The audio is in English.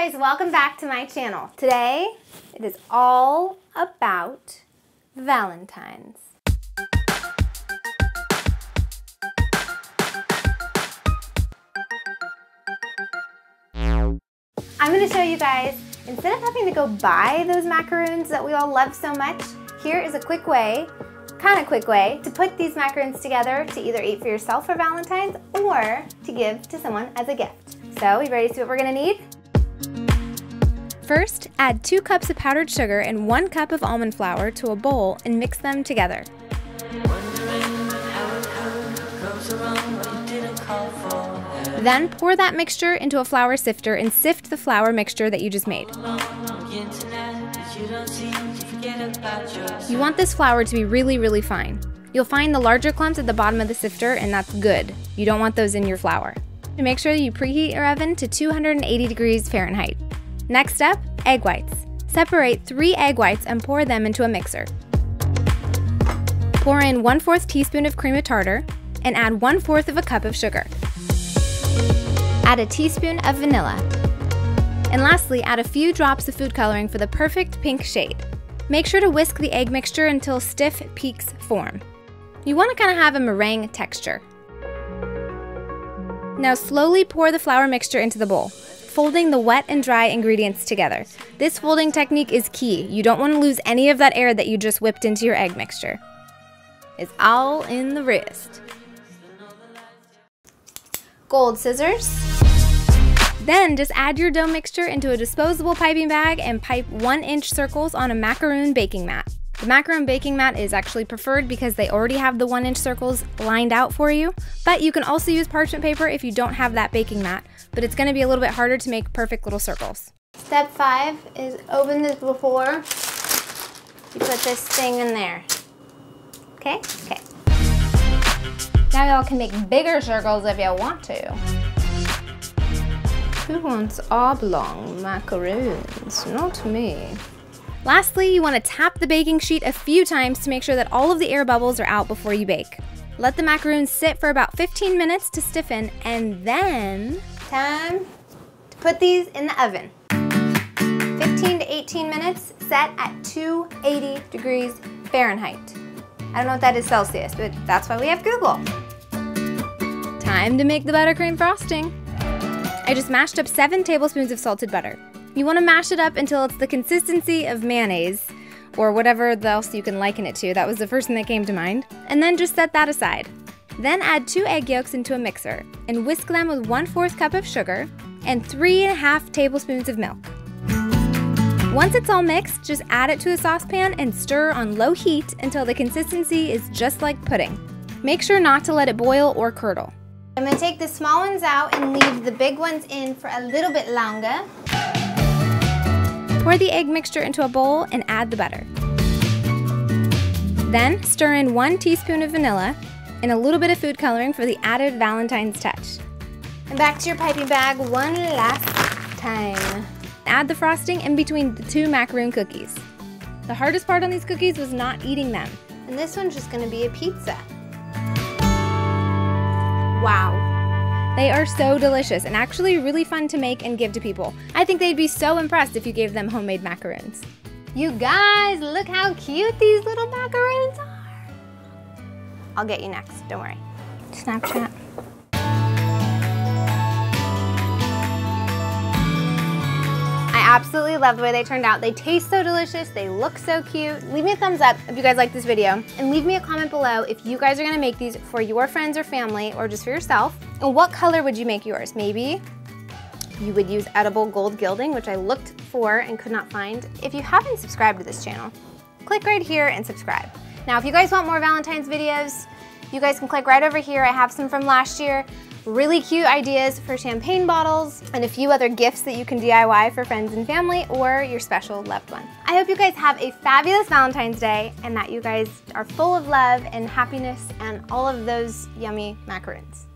guys, welcome back to my channel. Today, it is all about Valentines. I'm going to show you guys, instead of having to go buy those macaroons that we all love so much, here is a quick way, kind of quick way, to put these macaroons together to either eat for yourself for Valentine's or to give to someone as a gift. So, you ready to see what we're going to need? First, add 2 cups of powdered sugar and 1 cup of almond flour to a bowl and mix them together. Then pour that mixture into a flour sifter and sift the flour mixture that you just made. You want this flour to be really fine. You'll find the larger clumps at the bottom of the sifter, and that's good. You don't want those in your flour. To make sure you preheat your oven to 280 degrees Fahrenheit. Next up, egg whites. Separate 3 egg whites and pour them into a mixer. Pour in 1/4 teaspoon of cream of tartar and add 1/4 of a cup of sugar. Add a teaspoon of vanilla. And lastly, add a few drops of food coloring for the perfect pink shade. Make sure to whisk the egg mixture until stiff peaks form. You want to kind of have a meringue texture. Now slowly pour the flour mixture into the bowl, folding the wet and dry ingredients together. This folding technique is key. You don't want to lose any of that air that you just whipped into your egg mixture. It's all in the wrist. Gold scissors. Then just add your dough mixture into a disposable piping bag and pipe 1-inch circles on a macaroon baking mat. The macaroon baking mat is actually preferred because they already have the 1-inch circles lined out for you, but you can also use parchment paper if you don't have that baking mat, but it's going to be a little bit harder to make perfect little circles. Step 5 is open this before you put this thing in there. Okay? Okay. Now y'all can make bigger circles if you want to. Who wants oblong macaroons? Not me. Lastly, you want to tap the baking sheet a few times to make sure that all of the air bubbles are out before you bake. Let the macaroons sit for about 15 minutes to stiffen, and then time to put these in the oven. 15 to 18 minutes, set at 280 degrees Fahrenheit. I don't know what that is Celsius, but that's why we have Google. Time to make the buttercream frosting. I just mashed up 7 tablespoons of salted butter. You want to mash it up until it's the consistency of mayonnaise, or whatever else you can liken it to. That was the first thing that came to mind. And then just set that aside. Then add 2 egg yolks into a mixer and whisk them with 1/4 cup of sugar and 3½ tablespoons of milk. Once it's all mixed, just add it to a saucepan and stir on low heat until the consistency is just like pudding. Make sure not to let it boil or curdle. I'm going to take the small ones out and leave the big ones in for a little bit longer. Pour the egg mixture into a bowl and add the butter. Then stir in 1 teaspoon of vanilla and a little bit of food coloring for the added Valentine's touch. And back to your piping bag one last time. Add the frosting in between the 2 macaroon cookies. The hardest part on these cookies was not eating them. And this one's just going to be a pizza. Wow. They are so delicious and actually really fun to make and give to people. I think they'd be so impressed if you gave them homemade macaroons. You guys, look how cute these little macaroons are. I'll get you next, don't worry. Snapchat. I absolutely love the way they turned out. They taste so delicious, they look so cute. Leave me a thumbs up if you guys like this video, and leave me a comment below if you guys are gonna make these for your friends or family or just for yourself. And what color would you make yours? Maybe you would use edible gold gilding, which I looked for and could not find. If you haven't subscribed to this channel, click right here and subscribe. Now, if you guys want more Valentine's videos, you guys can click right over here. I have some from last year. Really cute ideas for champagne bottles and a few other gifts that you can DIY for friends and family or your special loved one. I hope you guys have a fabulous Valentine's Day and that you guys are full of love and happiness and all of those yummy macaroons.